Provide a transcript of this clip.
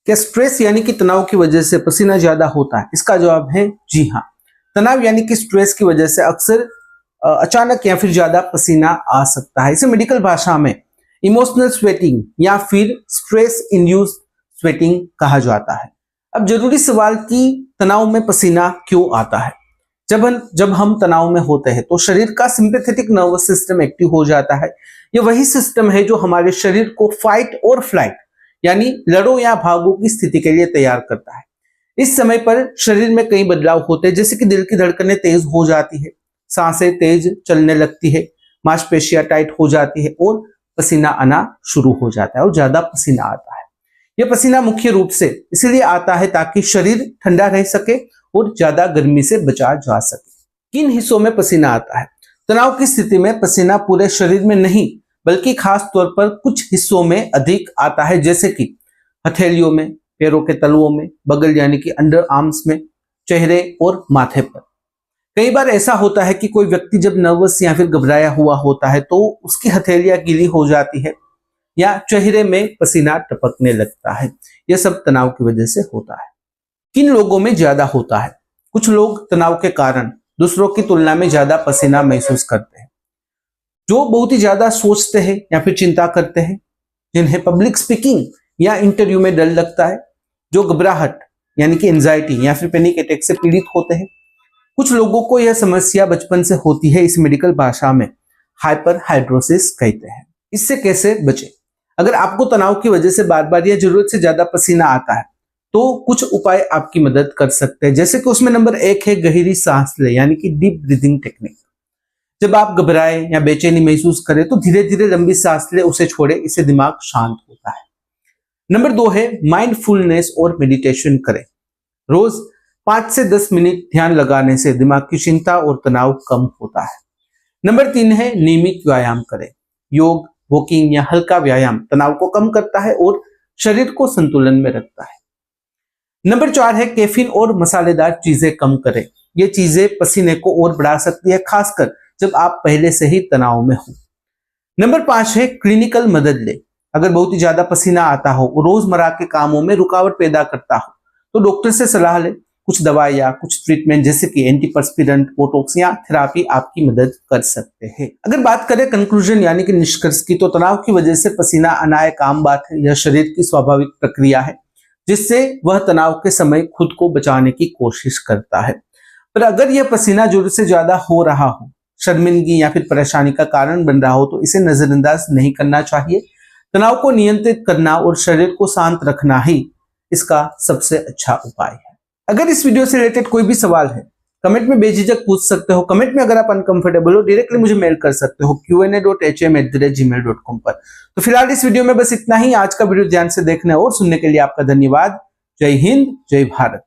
क्या स्ट्रेस यानी कि तनाव की वजह से पसीना ज्यादा होता है? इसका जवाब है जी हाँ। तनाव यानी कि स्ट्रेस की वजह से अक्सर अचानक या फिर ज्यादा पसीना आ सकता है। इसे मेडिकल भाषा में इमोशनल स्वेटिंग या फिर स्ट्रेस इंड्यूस्ड स्वेटिंग कहा जाता है। अब जरूरी सवाल कि तनाव में पसीना क्यों आता है? जब हम तनाव में होते हैं तो शरीर का सिंपैथेटिक नर्वस सिस्टम एक्टिव हो जाता है। ये वही सिस्टम है जो हमारे शरीर को फाइट और फ्लाइट यानी लड़ो या भागो की स्थिति के लिए तैयार करता है। इस समय पर शरीर में कई बदलाव होते हैं, जैसे कि दिल की धड़कनें तेज हो जाती है, सांसें तेज चलने लगती है, मांसपेशियां टाइट हो जाती है और पसीना आना शुरू हो जाता है और ज्यादा पसीना आता है। यह पसीना मुख्य रूप से इसलिए आता है ताकि शरीर ठंडा रह सके और ज्यादा गर्मी से बचा जा सके। किन हिस्सों में पसीना आता है? तनाव की स्थिति में पसीना पूरे शरीर में नहीं बल्कि खास तौर पर कुछ हिस्सों में अधिक आता है, जैसे कि हथेलियों में, पैरों के तलुओं में, बगल यानी कि अंडर आर्म्स में, चेहरे और माथे पर। कई बार ऐसा होता है कि कोई व्यक्ति जब नर्वस या फिर घबराया हुआ होता है तो उसकी हथेलियां गीली हो जाती है या चेहरे में पसीना टपकने लगता है। यह सब तनाव की वजह से होता है। किन लोगों में ज्यादा होता है? कुछ लोग तनाव के कारण दूसरों की तुलना में ज्यादा पसीना महसूस करते हैं, जो बहुत ही ज्यादा सोचते हैं या फिर चिंता करते हैं, जिन्हें पब्लिक स्पीकिंग या इंटरव्यू में डर लगता है, जो घबराहट यानी कि एंजाइटी या फिर पैनिक अटैक से पीड़ित होते हैं। कुछ लोगों को यह समस्या बचपन से होती है, इस मेडिकल भाषा में हाइपर हाइड्रोसिस कहते हैं। इससे कैसे बचें? अगर आपको तनाव की वजह से बार बार या जरूरत से ज्यादा पसीना आता है तो कुछ उपाय आपकी मदद कर सकते हैं, जैसे कि उसमें नंबर 1 है गहरी सांस ले यानी कि डीप ब्रीदिंग टेक्निक। जब आप घबराए या बेचैनी महसूस करें तो धीरे धीरे लंबी सांस ले, उसे छोड़े, इससे दिमाग शांत होता है। नंबर 2 है माइंडफुलनेस और मेडिटेशन करें। रोज 5 से 10 मिनट ध्यान लगाने से दिमाग की चिंता और तनाव कम होता है। नंबर 3 है नियमित व्यायाम करें। योग, वॉकिंग या हल्का व्यायाम तनाव को कम करता है और शरीर को संतुलन में रखता है। नंबर 4 है कैफीन और मसालेदार चीजें कम करें। ये चीजें पसीने को और बढ़ा सकती है, खासकर जब आप पहले से ही तनाव में हो। नंबर 5 है क्लिनिकल मदद ले। अगर बहुत ही ज्यादा पसीना आता हो और रोजमर्रा के कामों में रुकावट पैदा करता हो तो डॉक्टर से सलाह ले। कुछ दवाई या कुछ ट्रीटमेंट जैसे कि एंटीपर्स्पिरेंट, बोटॉक्स या थेरापी आपकी मदद कर सकते हैं। अगर बात करें कंक्लूजन यानी कि निष्कर्ष की, तो तनाव की वजह से पसीना आना एक आम बात है। यह शरीर की स्वाभाविक प्रक्रिया है जिससे वह तनाव के समय खुद को बचाने की कोशिश करता है। पर अगर यह पसीना जरूरत से ज्यादा हो रहा हो, शर्मिंदगी या फिर परेशानी का कारण बन रहा हो तो इसे नजरअंदाज नहीं करना चाहिए। तनाव को नियंत्रित करना और शरीर को शांत रखना ही इसका सबसे अच्छा उपाय है। अगर इस वीडियो से रिलेटेड कोई भी सवाल है कमेंट में बेझिझक पूछ सकते हो। कमेंट में अगर आप अनकंफर्टेबल हो डायरेक्टली मुझे मेल कर सकते हो qa.hm@gmail.com पर। तो फिलहाल इस वीडियो में बस इतना ही। आज का वीडियो ध्यान से देखने और सुनने के लिए आपका धन्यवाद। जय हिंद, जय भारत।